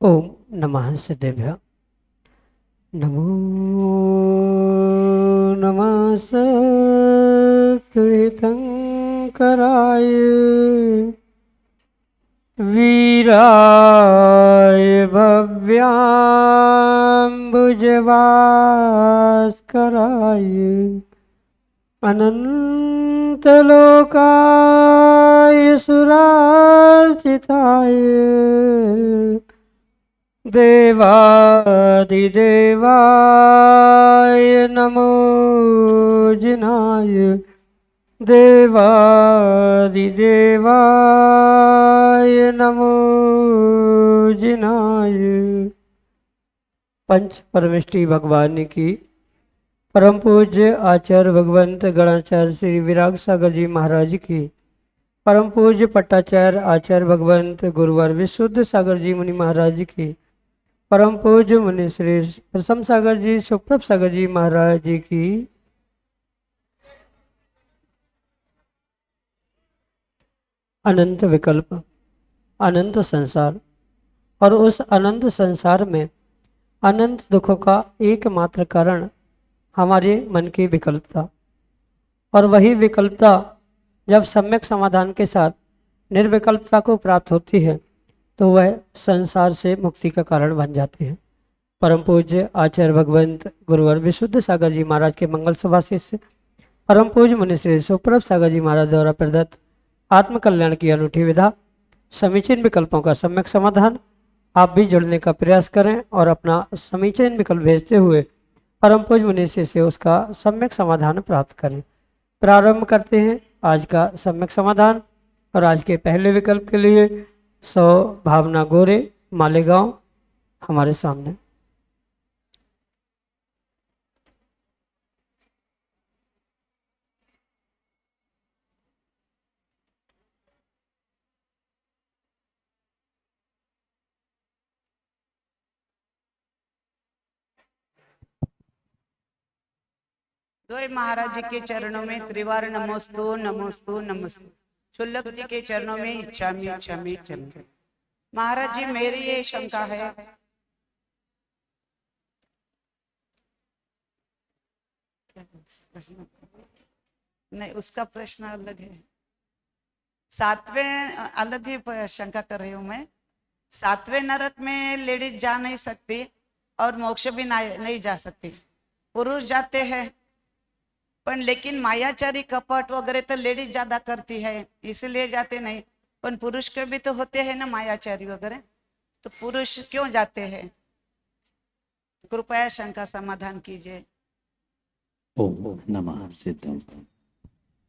ओम नमः सिद्धेभ्य। नमो नमः सत्कृतंकराय वीराय भव्याम्बुजभास्कराय अनंतलोकाय सुरार्चिताय देवादिदेवाय नमो जिनाय देवादिदेवाय नमो जिनाय। पंच परमेष्टि भगवान की परम पूज्य आचार्य भगवंत गणाचार्य श्री विराग सागर जी महाराज की परम पूज्य पट्टाचार्य आचार्य भगवंत गुरुवर विशुद्ध सागर जी मुनि महाराज की परम पूज्य मुनि श्री प्रसम सागर जी सुप्रभ सागर जी महाराज जी की अनंत विकल्प अनंत संसार और उस अनंत संसार में अनंत दुखों का एकमात्र कारण हमारे मन की विकल्पता, और वही विकल्पता जब सम्यक समाधान के साथ निर्विकल्पता को प्राप्त होती है तो वह संसार से मुक्ति का कारण बन जाती है। परम पूज्य आचार्य भगवंत गुरुवर विशुद्ध सागर जी महाराज के मंगल सभा से परम पूज्य मुनि श्री सुप्रभ सागर जी महाराज द्वारा प्रदत्त आत्म कल्याण की अनूठी विधा समीचीन विकल्पों का सम्यक समाधान। आप भी जुड़ने का प्रयास करें और अपना समीचीन विकल्प भेजते हुए परम पूज्य मुनि से उसका सम्यक समाधान प्राप्त करें। प्रारंभ करते हैं आज का सम्यक समाधान। और आज के पहले विकल्प के लिए भावना गोरे मालेगांव हमारे सामने। द्वय महाराज जी के चरणों में त्रिवार नमोस्तु नमोस्तु नमोस्तु। शुल्लक जी के चरणों में इच्छामि इच्छामि इच्छामि। महाराज जी मेरी ये शंका है, नहीं उसका प्रश्न अलग है, सातवें अलग ही शंका कर रही हूं मैं। सातवें नरक में लेडीज जा नहीं सकती और मोक्ष भी नहीं जा सकती, पुरुष जाते हैं, पर लेकिन मायाचारी कपट वगैरह तो लेडीज ज्यादा करती है इसलिए जाते नहीं, पर पुरुष के भी तो होते हैं ना मायाचारी वगैरह, तो पुरुष क्यों जाते हैं? कृपया शंका समाधान कीजिए। ओम नमः सिद्धम।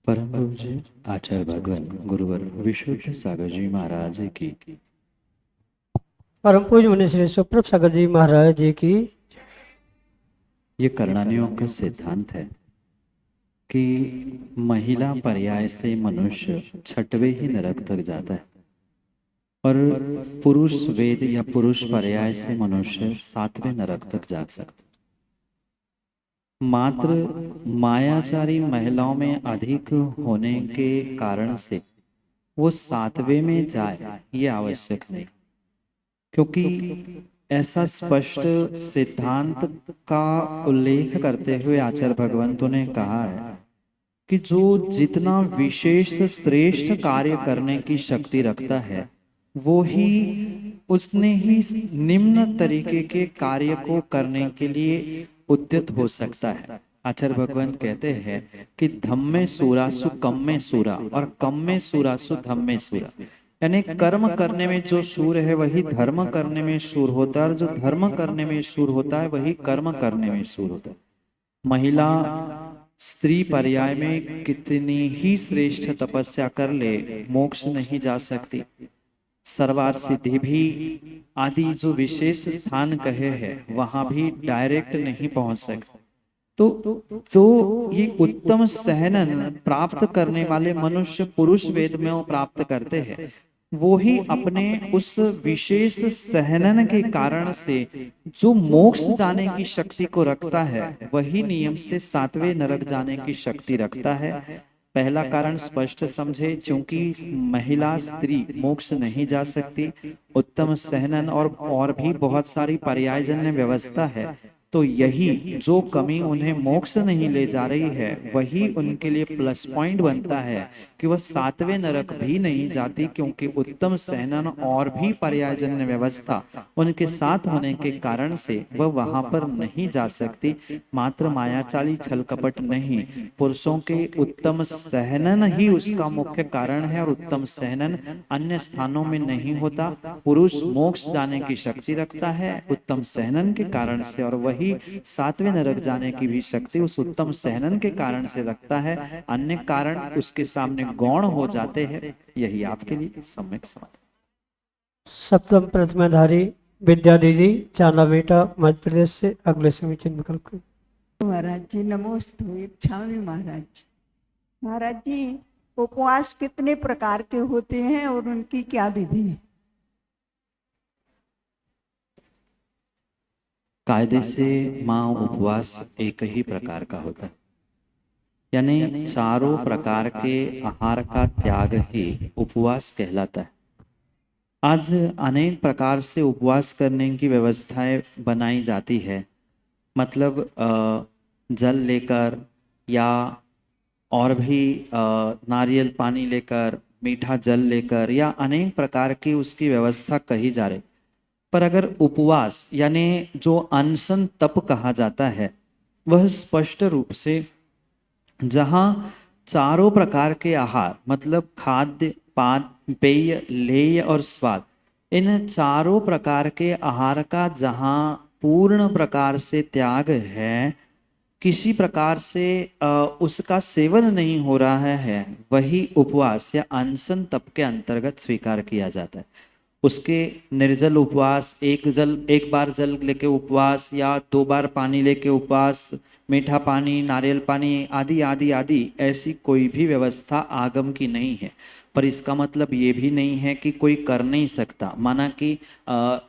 परम पूज्य आचार्य भगवान गुरुवर विशुद्ध सागर जी महाराज की परम पूज्य मुनि श्री सुप्रभ सागर जी महाराज जी की। ये करणानियों का सिद्धांत है कि महिला पर्याय से मनुष्य छठवें ही नरक तक जाता है और पुरुष वेद या पुरुष पर्याय से मनुष्य सातवें नरक तक जा सकता है। मात्र मायाचारी महिलाओं में अधिक होने के कारण से वो सातवें में जाए ये आवश्यक नहीं, क्योंकि ऐसा स्पष्ट सिद्धांत का उल्लेख करते हुए आचार्य भगवंतों ने कहा है कि जो जितना विशेष श्रेष्ठ कार्य करने की शक्ति रखता है वो ही उसने ही निम्न तरीके के कार्य को करने के लिए उद्यत हो सकता है। आचार्य भगवंत कहते हैं कि धम्मे सूरासु कम में सूरा और कम में सूरासु धम्मे सूरा, यानी कर्म करने में जो शूर है वही धर्म करने में शूर होता है और जो धर्म करने में शूर होता है वही कर्म करने में शूर होता है। महिला स्त्री पर्याय में कितनी ही श्रेष्ठ तपस्या कर ले मोक्ष नहीं जा सकती, सर्वार सिद्धि भी आदि जो विशेष स्थान कहे हैं वहां भी डायरेक्ट नहीं पहुंच सकते। तो जो ये उत्तम सहनन प्राप्त करने वाले मनुष्य पुरुष वेद में वो प्राप्त करते हैं, वो ही अपने उस विशेष सहनन के कारण से जो मोक्ष जाने की शक्ति को रखता है वही नियम से सातवें नरक जाने की शक्ति रखता है। पहला कारण स्पष्ट समझे, क्योंकि महिला स्त्री मोक्ष नहीं जा सकती, उत्तम सहनन और भी बहुत सारी पर्यायजन्य व्यवस्था है। तो यही जो कमी उन्हें मोक्ष नहीं ले जा रही है, वही उनके लिए प्लस पॉइंट बनता है कि वह सातवें नरक भी नहीं जाती, क्योंकि उत्तम सहनन और भी पर्यायजन्य व्यवस्था उनके साथ होने के कारण से वह वहां पर नहीं जा सकती। मात्र मायाचाली छल कपट नहीं, पुरुषों के उत्तम सहनन ही उसका मुख्य कारण है, और उत्तम सहनन अन्य स्थानों में नहीं होता। पुरुष मोक्ष जाने की शक्ति रखता है उत्तम सहनन के कारण से, और वही सातवें नरक जाने की भी शक्ति उस उत्तम सहनन के कारण से रखता है। अन्य कारण उसके सामने गौण हो जाते हैं। यही आपके लिए सम्यक समझ। सप्तम प्रतिमाधारी विद्या दीदी चांदा बेटा मध्य प्रदेश से अगले समीचीन विकल्प की। महाराज जी नमोस्तु। इच्छामी महाराज। महाराज जी उपवास कितने प्रकार के होते हैं और उनकी क्या विधि है? कायदे से माँ उपवास एक ही प्रकार का होता है, यानी चारों प्रकार के आहार का त्याग ही उपवास कहलाता है। आज अनेक प्रकार से उपवास करने की व्यवस्थाएं बनाई जाती है, मतलब जल लेकर या और भी नारियल पानी लेकर, मीठा जल लेकर, या अनेक प्रकार की उसकी व्यवस्था कही जा रही। पर अगर उपवास यानी जो अनशन तप कहा जाता है, वह स्पष्ट रूप से जहाँ चारों प्रकार के आहार, मतलब खाद्य, पान, पेय, लेय और स्वाद, इन चारों प्रकार के आहार का जहाँ पूर्ण प्रकार से त्याग है, किसी प्रकार से उसका सेवन नहीं हो रहा है, वही उपवास या अनशन तप के अंतर्गत स्वीकार किया जाता है। उसके निर्जल उपवास, एक बार जल लेके उपवास, या 2 बार पानी लेके उपवास, मीठा पानी, नारियल पानी आदि आदि आदि, ऐसी कोई भी व्यवस्था आगम की नहीं है। पर इसका मतलब ये भी नहीं है कि कोई कर नहीं सकता। माना कि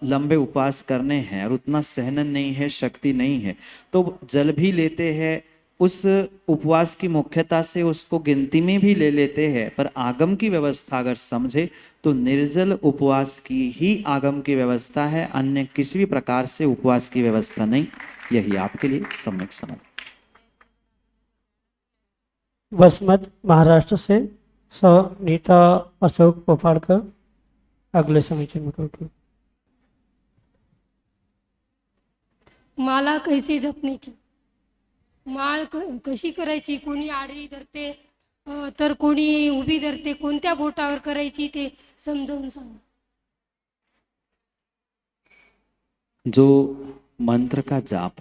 लंबे उपवास करने हैं और उतना सहनन नहीं है, शक्ति नहीं है, तो जल भी लेते हैं, उस उपवास की मुख्यता से उसको गिनती में भी ले लेते हैं। पर आगम की व्यवस्था अगर समझे तो निर्जल उपवास की ही आगम की व्यवस्था है, अन्य किसी भी प्रकार से उपवास की व्यवस्था नहीं। यही आपके लिए सम्यक समझ। वसमत महाराष्ट्र से नीता अशोक पोपाड़कर अगले समीचीन विकल्प की। माला कैसे जपणे की, माळ कशी करायची, कोणी आडवी धरते तर कोणी उभी धरते, कोणत्या बोटावर करायची ते समजावून सांगा। जो मंत्र का जाप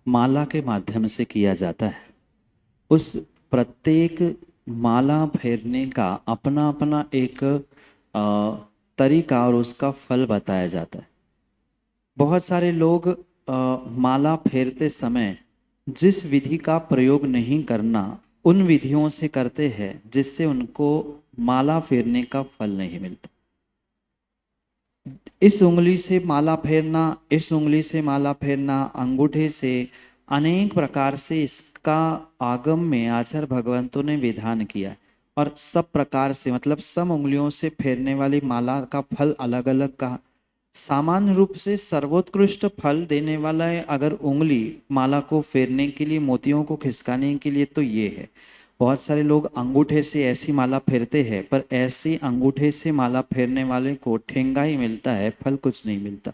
माला के माध्यम से किया जाता है, उस प्रत्येक माला फेरने का अपना अपना एक तरीका और उसका फल बताया जाता है। बहुत सारे लोग माला फेरते समय जिस विधि का प्रयोग नहीं करना, उन विधियों से करते हैं जिससे उनको माला फेरने का फल नहीं मिलता। इस उंगली से माला फेरना, इस उंगली से माला फेरना, अंगूठे से, अनेक प्रकार से इसका आगम में आचार्य भगवंतों ने विधान किया। और सब प्रकार से, मतलब सब उंगलियों से फेरने वाली माला का फल अलग अलग का। सामान्य रूप से सर्वोत्कृष्ट फल देने वाला है अगर उंगली माला को फेरने के लिए, मोतियों को खिसकाने के लिए, तो ये है। बहुत सारे लोग अंगूठे से ऐसी माला फेरते हैं, पर ऐसे अंगूठे से माला फेरने वाले को ठेंगा ही मिलता है, फल कुछ नहीं मिलता।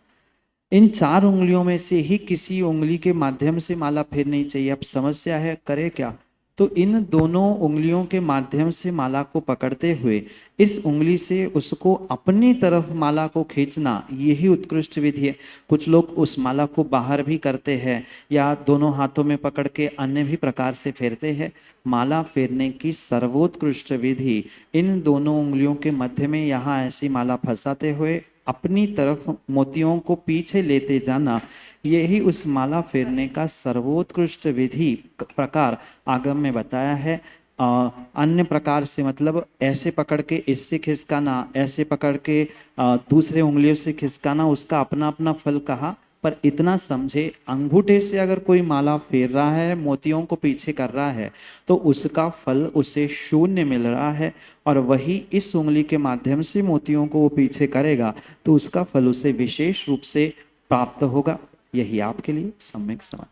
इन 4 उंगलियों में से ही किसी उंगली के माध्यम से माला फेरनी चाहिए। अब समस्या है करे क्या, तो इन दोनों उंगलियों के माध्यम से माला को पकड़ते हुए इस उंगली से उसको अपनी तरफ माला को खींचना, यही उत्कृष्ट विधि है। कुछ लोग उस माला को बाहर भी करते हैं या दोनों हाथों में पकड़ के अन्य भी प्रकार से फेरते हैं। माला फेरने की सर्वोत्कृष्ट विधि इन दोनों उंगलियों के मध्य में यहाँ ऐसी माला फंसाते हुए अपनी तरफ मोतियों को पीछे लेते जाना, यही उस माला फेरने का सर्वोत्कृष्ट विधि प्रकार आगम में बताया है। अन्य प्रकार से, मतलब ऐसे पकड़ के इससे खिसकाना, ऐसे पकड़ के दूसरे उंगलियों से खिसकाना, उसका अपना अपना फल कहा, पर इतना समझे, अंगूठे से अगर कोई माला फेर रहा है, मोतियों को पीछे कर रहा है, तो उसका फल उसे शून्य मिल रहा है। और वही इस उंगली के माध्यम से मोतियों को वो पीछे करेगा तो उसका फल उसे विशेष रूप से प्राप्त होगा। यही आपके लिए सम्यक समाज।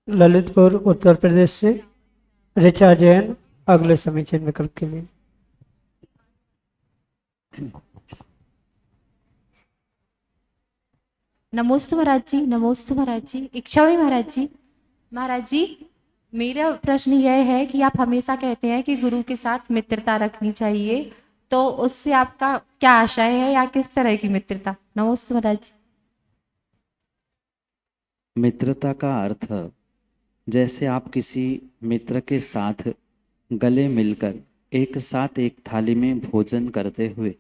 ललितपुर उत्तर प्रदेश से ऋचा जैन अगले समीचीन विकल्प के लिए। नमोस्तु महाराज जी, नमोस्तु महाराज जी, इच्छा हुई महाराज जी। महाराज जी, मेरा प्रश्न यह है कि आप हमेशा कहते हैं कि गुरु के साथ मित्रता रखनी चाहिए, तो उससे आपका क्या आशय है या किस तरह की मित्रता? नमोस्तु महाराज जी। मित्रता का अर्थ, जैसे आप किसी मित्र के साथ गले मिलकर एक साथ एक थाली में भोजन करते हुए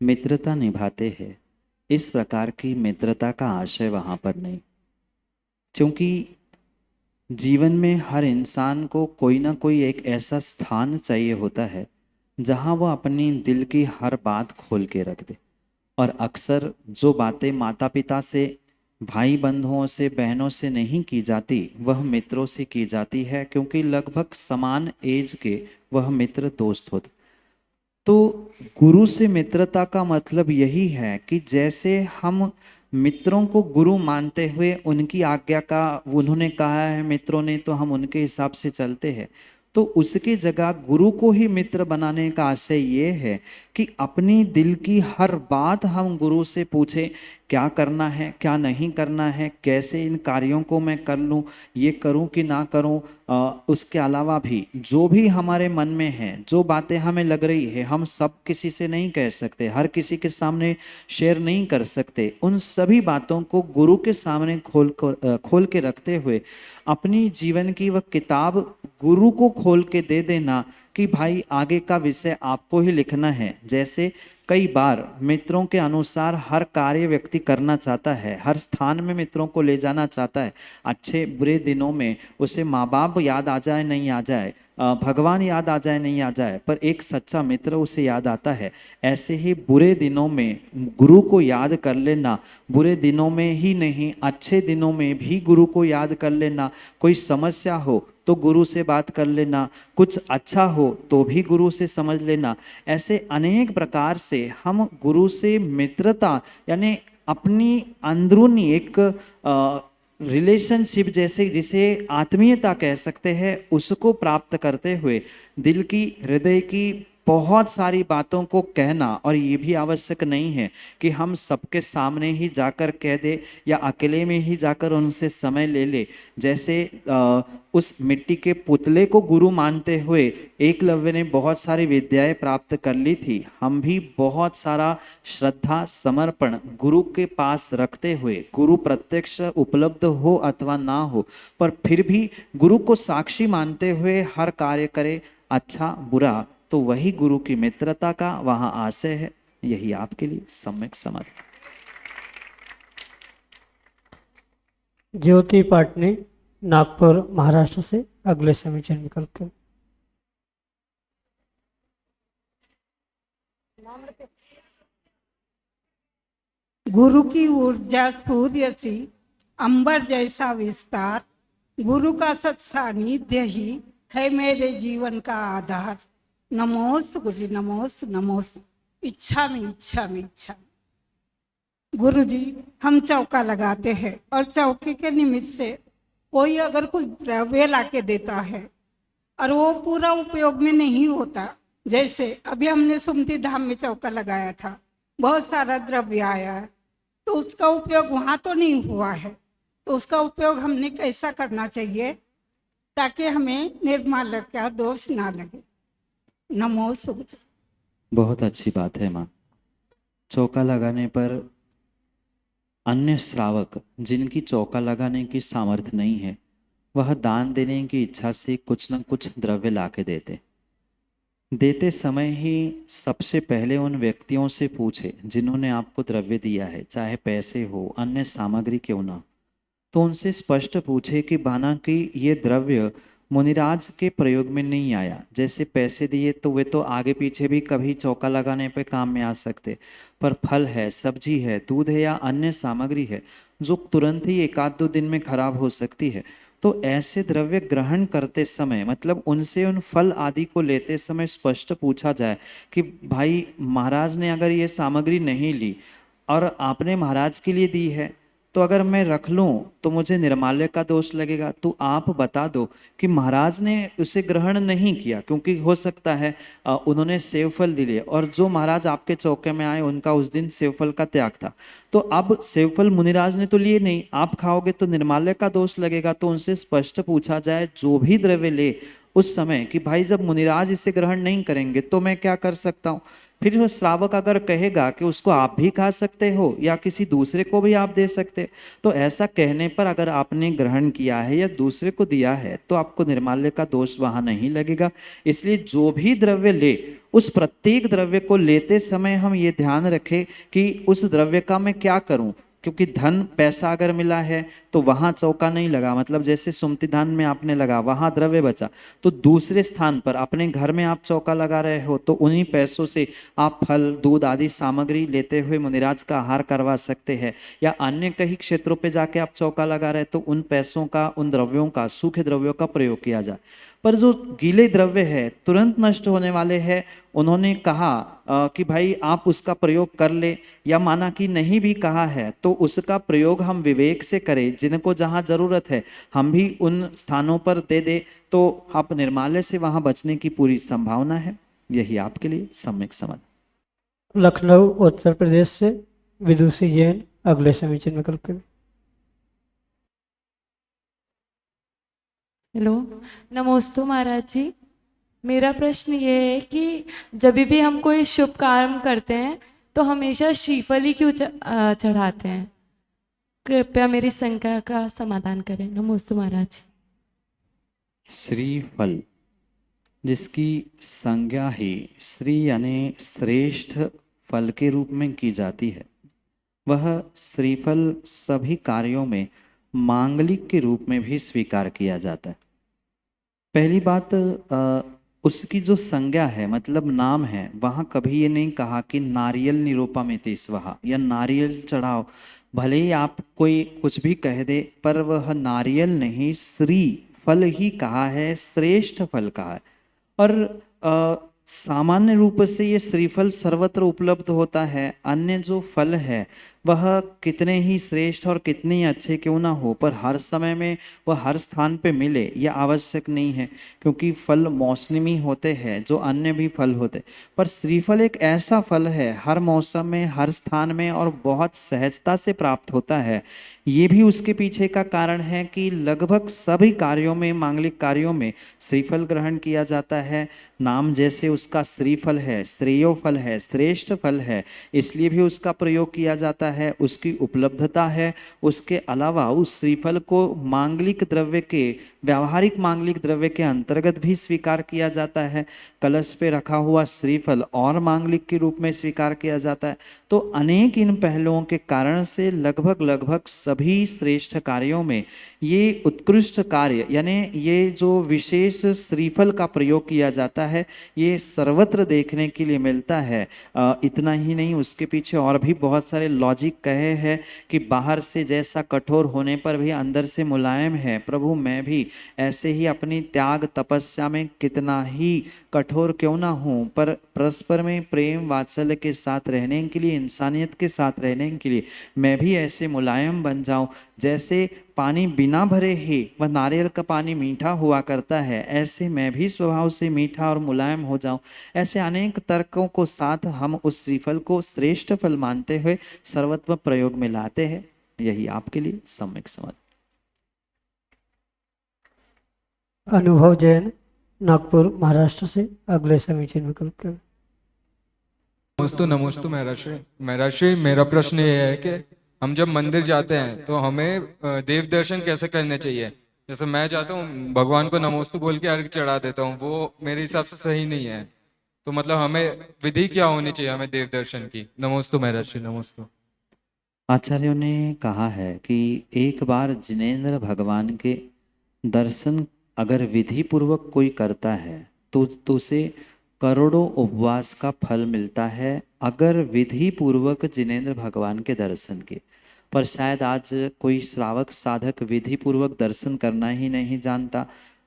मित्रता निभाते हैं, इस प्रकार की मित्रता का आशय वहाँ पर नहीं। क्योंकि जीवन में हर इंसान को कोई ना कोई एक ऐसा स्थान चाहिए होता है जहाँ वह अपनी दिल की हर बात खोल के रख दे। और अक्सर जो बातें माता पिता से, भाई बंधुओं से, बहनों से नहीं की जाती, वह मित्रों से की जाती है, क्योंकि लगभग समान एज के वह मित्र दोस्त होते। तो गुरु से मित्रता का मतलब यही है कि जैसे हम मित्रों को गुरु मानते हुए उनकी आज्ञा का, उन्होंने कहा है मित्रों ने, तो हम उनके हिसाब से चलते हैं, तो उसकी जगह गुरु को ही मित्र बनाने का आशय ये है कि अपनी दिल की हर बात हम गुरु से पूछें, क्या करना है, क्या नहीं करना है, कैसे इन कार्यों को मैं कर लूँ, ये करूँ कि ना करूँ। उसके अलावा भी जो भी हमारे मन में है, जो बातें हमें लग रही है, हम सब किसी से नहीं कह सकते, हर किसी के सामने शेयर नहीं कर सकते। उन सभी बातों को गुरु के सामने खोल के रखते हुए अपनी जीवन की वह किताब गुरु को खोल के दे देना कि भाई आगे का विषय आपको ही लिखना है। जैसे कई बार मित्रों के अनुसार हर कार्य व्यक्ति करना चाहता है, हर स्थान में मित्रों को ले जाना चाहता है। अच्छे बुरे दिनों में उसे माँ बाप याद आ जाए नहीं आ जाए, भगवान याद आ जाए नहीं आ जाए, पर एक सच्चा मित्र उसे याद आता है। ऐसे ही बुरे दिनों में गुरु को याद कर लेना, बुरे दिनों में ही नहीं अच्छे दिनों में भी गुरु को याद कर लेना। कोई समस्या हो तो गुरु से बात कर लेना, कुछ अच्छा हो तो भी गुरु से समझ लेना। ऐसे अनेक प्रकार से हम गुरु से मित्रता यानी अपनी अंदरूनी एक रिलेशनशिप, जैसे जिसे आत्मीयता कह सकते हैं, उसको प्राप्त करते हुए दिल की, हृदय की बहुत सारी बातों को कहना। और ये भी आवश्यक नहीं है कि हम सबके सामने ही जाकर कह दे या अकेले में ही जाकर उनसे समय ले ले। जैसे उस मिट्टी के पुतले को गुरु मानते हुए एकलव्य ने बहुत सारी विद्याएं प्राप्त कर ली थी। हम भी बहुत सारा श्रद्धा समर्पण गुरु के पास रखते हुए, गुरु प्रत्यक्ष उपलब्ध हो अथवा ना हो, पर फिर भी गुरु को साक्षी मानते हुए हर कार्य करे, अच्छा बुरा, तो वही गुरु की मित्रता का वहां आशय है। यही आपके लिए सम्यक समझ। ज्योति पाटनी नागपुर महाराष्ट्र से अगले समीचीन विकल्प के। गुरु की ऊर्जा सूर्य सी, अंबर जैसा विस्तार, गुरु का सत सानिध्य ही है मेरे जीवन का आधार। नमोस गुरु जी, नमोस नमोस, इच्छा में इच्छा में इच्छा में। गुरु जी, हम चौका लगाते हैं और चौके के निमित्त से कोई अगर कोई द्रव्य लाके देता है और वो पूरा उपयोग में नहीं होता, जैसे अभी हमने सुमती धाम में चौका लगाया था, बहुत सारा द्रव्य आया है, तो उसका उपयोग वहाँ तो नहीं हुआ है, तो उसका उपयोग हमने कैसा करना चाहिए ताकि हमें निर्माल्य का दोष ना लगे। नमो सुबह। बहुत अच्छी बात है माँ। चौका लगाने पर अन्य श्रावक जिनकी चौका लगाने की सामर्थ्य नहीं है, वह दान देने की इच्छा से कुछ न कुछ द्रव्य लाके देते समय ही सबसे पहले उन व्यक्तियों से पूछे जिन्होंने आपको द्रव्य दिया है, चाहे पैसे हो, अन्य सामग्री क्यों ना, तो उनसे स्पष्ट पूछे कि बाना कि ये द्रव्य मुनिराज के प्रयोग में नहीं आया। जैसे पैसे दिए तो वे तो आगे पीछे भी कभी चौका लगाने पे काम में आ सकते, पर फल है, सब्जी है, दूध है या अन्य सामग्री है जो तुरंत ही एक आध दो दिन में खराब हो सकती है, तो ऐसे द्रव्य ग्रहण करते समय मतलब उनसे उन फल आदि को लेते समय स्पष्ट पूछा जाए कि भाई महाराज ने अगर ये सामग्री नहीं ली और आपने महाराज के लिए दी है, तो अगर मैं रख लूं तो मुझे निर्माल्य का दोष लगेगा। तो आप बता दो कि महाराज ने उसे ग्रहण नहीं किया क्योंकि हो सकता है उन्होंने सेव फल दिए और जो महाराज आपके चौके में आए उनका उस दिन सेव फल का त्याग था, तो अब सेव फल मुनिराज ने तो लिए नहीं, आप खाओगे तो निर्माल्य का दोष लगेगा। तो उनसे स्पष्ट पूछा जाए जो भी द्रव्य ले उस समय कि भाई जब मुनिराज इसे ग्रहण नहीं करेंगे तो मैं क्या कर सकता हूँ। फिर वो श्रावक अगर कहेगा कि उसको आप भी खा सकते हो या किसी दूसरे को भी आप दे सकते हो, तो ऐसा कहने पर अगर आपने ग्रहण किया है या दूसरे को दिया है तो आपको निर्माल्य का दोष वहां नहीं लगेगा। इसलिए जो भी द्रव्य ले उस प्रत्येक द्रव्य को लेते समय हम ये ध्यान रखें कि उस द्रव्य का मैं क्या करूं, क्योंकि धन पैसा अगर मिला है तो वहां चौका नहीं लगा, मतलब जैसे सुमति धान में आपने लगा वहां द्रव्य बचा, तो दूसरे स्थान पर अपने घर में आप चौका लगा रहे हो तो उन्हीं पैसों से आप फल दूध आदि सामग्री लेते हुए मुनिराज का आहार करवा सकते हैं। या अन्य कई क्षेत्रों पे जाके आप चौका लगा रहे तो उन पैसों का उन द्रव्यों का सूखे द्रव्यों का प्रयोग किया जाए। पर जो गीले द्रव्य है तुरंत नष्ट होने वाले हैं, उन्होंने कहा कि भाई आप उसका प्रयोग कर ले, या माना कि नहीं भी कहा है तो उसका प्रयोग हम विवेक से करें, जिनको जहां जरूरत है हम भी उन स्थानों पर दे दे, तो आप निर्माल्य से वहां बचने की पूरी संभावना है। यही आपके लिए सम्यक समझ। लखनऊ उत्तर प्रदेश से विदुषी जैन अगले समीचीन विकल्प के। हेलो, नमोस्तु महाराज जी। मेरा प्रश्न ये है कि जब भी हम कोई शुभ कर्म करते हैं तो हमेशा श्रीफल ही क्यों चढ़ाते हैं? कृपया मेरी शंका का समाधान करें। नमोस्तु महाराज जी। श्रीफल जिसकी संज्ञा ही श्री यानी श्रेष्ठ फल के रूप में की जाती है, वह श्रीफल सभी कार्यों में मांगलिक के रूप में भी स्वीकार किया जाता है। पहली बात उसकी जो संज्ञा है मतलब नाम है, वहाँ कभी ये नहीं कहा कि नारियल निरूपमेति स्वहा या नारियल चढ़ाओ, भले ही आप कोई कुछ भी कह दे पर वह नारियल नहीं श्री फल ही कहा है, श्रेष्ठ फल कहा है। और सामान्य रूप से ये श्रीफल सर्वत्र उपलब्ध होता है। अन्य जो फल है वह कितने ही श्रेष्ठ और कितने ही अच्छे क्यों ना हो, पर हर समय में वह हर स्थान पे मिले यह आवश्यक नहीं है, क्योंकि फल मौसमी होते हैं जो अन्य भी फल होते। पर श्रीफल एक ऐसा फल है हर मौसम में हर स्थान में और बहुत सहजता से प्राप्त होता है। ये भी उसके पीछे का कारण है कि लगभग सभी कार्यों में मांगलिक कार्यों में श्रीफल ग्रहण किया जाता है। नाम जैसे उसका श्रीफल है, श्रेयो फल है, श्रेष्ठ फल है, इसलिए भी उसका प्रयोग किया जाता है, उसकी उपलब्धता है। उसके अलावा उस श्रीफल को मांगलिक द्रव्य के व्यावहारिक मांगलिक द्रव्य के अंतर्गत भी स्वीकार किया जाता है। कलश पे रखा हुआ श्रीफल और मांगलिक के रूप में स्वीकार किया जाता है। तो अनेक इन पहलुओं के कारण से लगभग सभी श्रेष्ठ कार्यों में ये उत्कृष्ट कार्य यानी ये जो विशेष श्रीफल का प्रयोग किया जाता है ये सर्वत्र देखने के लिए मिलता है। इतना ही नहीं, उसके पीछे और भी बहुत सारे लॉजिक कहे हैं कि बाहर से जैसा कठोर होने पर भी अंदर से मुलायम है। प्रभु मैं भी ऐसे ही अपनी त्याग तपस्या में कितना ही कठोर क्यों ना हूँ, पर परस्पर में प्रेम वात्सल्य के साथ रहने के लिए, इंसानियत के साथ रहने के लिए मैं भी ऐसे मुलायम बन जाऊं। जैसे पानी बिना भरे ही वह नारियल का पानी मीठा हुआ करता है, ऐसे मैं भी स्वभाव से मीठा और मुलायम हो जाऊं। ऐसे अनेक तर्कों को साथ हम उस श्रीफल को श्रेष्ठ फल मानते हुए सर्वत्र प्रयोग में लाते हैं। यही आपके लिए सम्यक समझ। अनुभव जैन नागपुर महाराष्ट्र से अगले समीचीन विकल्प के। नमोस्तु महर्षि, मेरा प्रश्न ये है कि हम जब मंदिर जाते हैं तो हमें देव दर्शन कैसे करने चाहिए? जैसे मैं जाता हूँ भगवान को नमोस्तु बोल के अर्घ चढ़ा देता हूँ, वो मेरे हिसाब से सही नहीं है। तो मतलब हमें विधि क्या होनी चाहिए हमें देव दर्शन की? नमोस्तु महर्षि, नमोस्तु। आचार्यों ने कहा है कि एक बार जिनेंद्र भगवान के दर्शन अगर विधि पूर्वक कोई करता है तो उसे करोड़ों उपवास का फल मिलता है, अगर विधि पूर्वक जिनेंद्र भगवान के दर्शन के। पर शायद आज कोई श्रावक साधक विधि पूर्वक दर्शन करना ही नहीं जानता,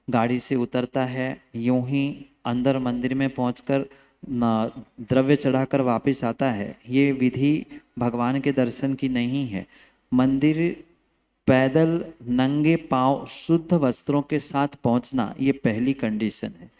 गाड़ी से उतरता है, यूं ही अंदर मंदिर में पहुंचकर द्रव्य चढ़ाकर वापस आता है। ये विधि भगवान के दर्शन की नहीं है। मंदिर पैदल नंगे पांव शुद्ध वस्त्रों के साथ पहुंचना ये पहली कंडीशन है।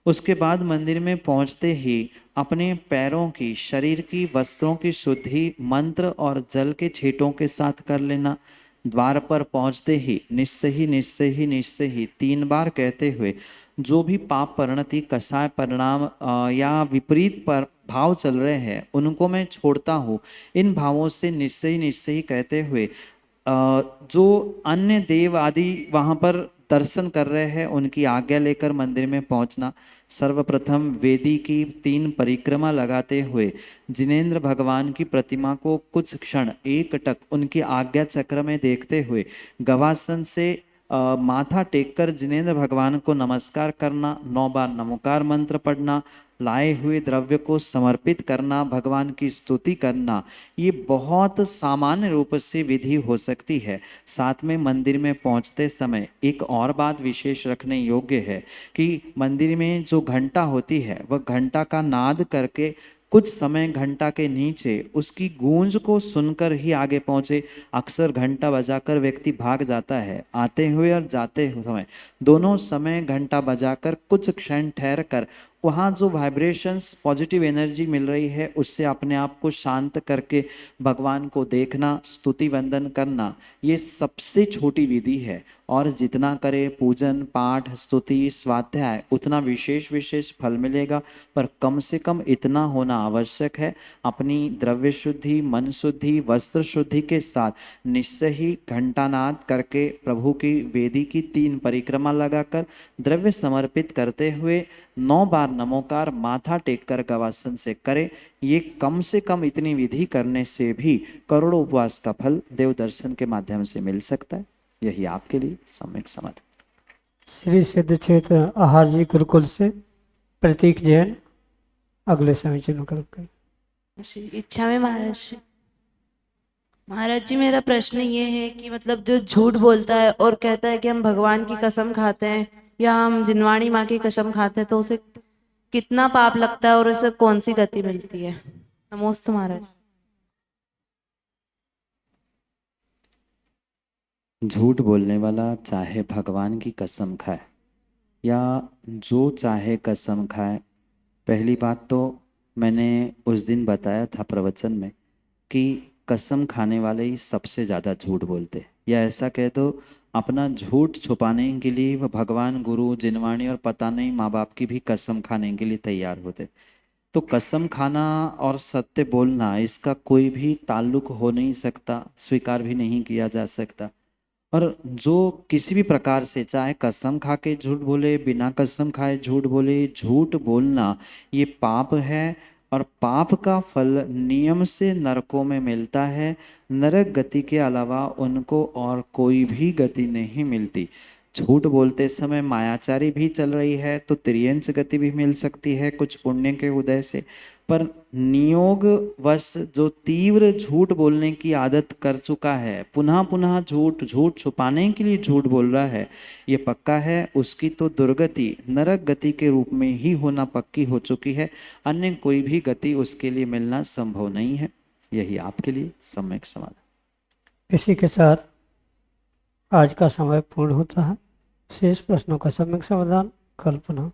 उसके बाद मंदिर में पहुंचते ही अपने पैरों की, शरीर की, वस्त्रों की शुद्धि मंत्र और जल के छींटों के साथ कर लेना। द्वार पर पहुंचते ही निश्चय ही निश्चय ही निश्चय ही 3 बार कहते हुए जो भी पाप परिणति, कषाय परिणाम या विपरीत पर भाव चल रहे हैं उनको मैं छोड़ता हूँ, इन भावों से निश्चय ही निश्चय ही कहते हुए जो अन्य देव आदि वहाँ पर दर्शन कर रहे हैं उनकी आज्ञा लेकर मंदिर में पहुंचना। सर्वप्रथम वेदी की 3 परिक्रमा लगाते हुए जिनेंद्र भगवान की प्रतिमा को कुछ क्षण एकटक उनकी आज्ञा चक्र में देखते हुए गवासन से माथा टेककर जिनेंद्र भगवान को नमस्कार करना, 9 बार नमोकार मंत्र पढ़ना, लाए हुए द्रव्य को समर्पित करना, भगवान की स्तुति करना, ये बहुत सामान्य रूप से विधि हो सकती है। साथ में मंदिर में पहुंचते समय एक और बात विशेष रखने योग्य है कि मंदिर में जो घंटा होती है वह घंटा का नाद करके कुछ समय घंटा के नीचे उसकी गूंज को सुनकर ही आगे पहुंचे। अक्सर घंटा बजाकर व्यक्ति भाग जाता है, आते हुए और जाते हुए समय दोनों समय घंटा बजाकर कुछ क्षण ठहर कर वहाँ जो वाइब्रेशंस, पॉजिटिव एनर्जी मिल रही है उससे अपने आप को शांत करके भगवान को देखना, स्तुति वंदन करना, ये सबसे छोटी विधि है। और जितना करे पूजन पाठ स्तुति स्वाध्याय उतना विशेष विशेष फल मिलेगा, पर कम से कम इतना होना आवश्यक है। अपनी द्रव्य शुद्धि, मन शुद्धि, वस्त्र शुद्धि के साथ निश्चय ही घंटानाद करके प्रभु की वेदी की 3 परिक्रमा लगाकर द्रव्य समर्पित करते हुए 9 बार नमोकार माथा टेककर गवासन से करे। ये कम से कम इतनी विधि करने से भी करोड़ों उपवास का फल देव दर्शन के माध्यम से मिल सकता है। यही आपके लिए सम्यक समाधान। श्री सिद्ध क्षेत्र आहार जी गुरुकुल से प्रतीक जैन अगले समय चुनाव करें। इच्छा में महाराज जी मेरा प्रश्न ये है कि मतलब जो झूठ बोलता है और कहता है कि हम भगवान की कसम खाते हैं या हम जिनवाणी माँ की कसम खाते हैं तो उसे कितना पाप लगता है और उसे कौन सी गति मिलती है? नमोस्तु महाराज। झूठ बोलने वाला चाहे भगवान की कसम खाए या जो चाहे कसम खाए, पहली बात तो मैंने उस दिन बताया था प्रवचन में कि कसम खाने वाले ही सबसे ज़्यादा झूठ बोलते हैं, या ऐसा कह दो अपना झूठ छुपाने के लिए वह भगवान, गुरु, जिनवाणी और पता नहीं माँ बाप की भी कसम खाने के लिए तैयार होते। तो कसम खाना और सत्य बोलना इसका कोई भी ताल्लुक हो नहीं सकता, स्वीकार भी नहीं किया जा सकता। और जो किसी भी प्रकार से चाहे कसम खा के झूठ बोले, बिना कसम खाए झूठ बोले, झूठ बोलना ये पाप है और पाप का फल नियम से नरकों में मिलता है। नरक गति के अलावा उनको और कोई भी गति नहीं मिलती। झूठ बोलते समय मायाचारी भी चल रही है तो त्रियंच गति भी मिल सकती है कुछ पुण्य के उदय से, पर नियोग वश जो तीव्र झूठ बोलने की आदत कर चुका है, पुनः पुनः झूठ छुपाने के लिए झूठ बोल रहा है, ये पक्का है उसकी तो दुर्गति नरक गति के रूप में ही होना पक्की हो चुकी है। अन्य कोई भी गति उसके लिए मिलना संभव नहीं है। यही आपके लिए सम्यक समाधान। इसी के साथ आज का समय पूर्ण होता है। शेष प्रश्नों का सम्यक समाधान कल पुनः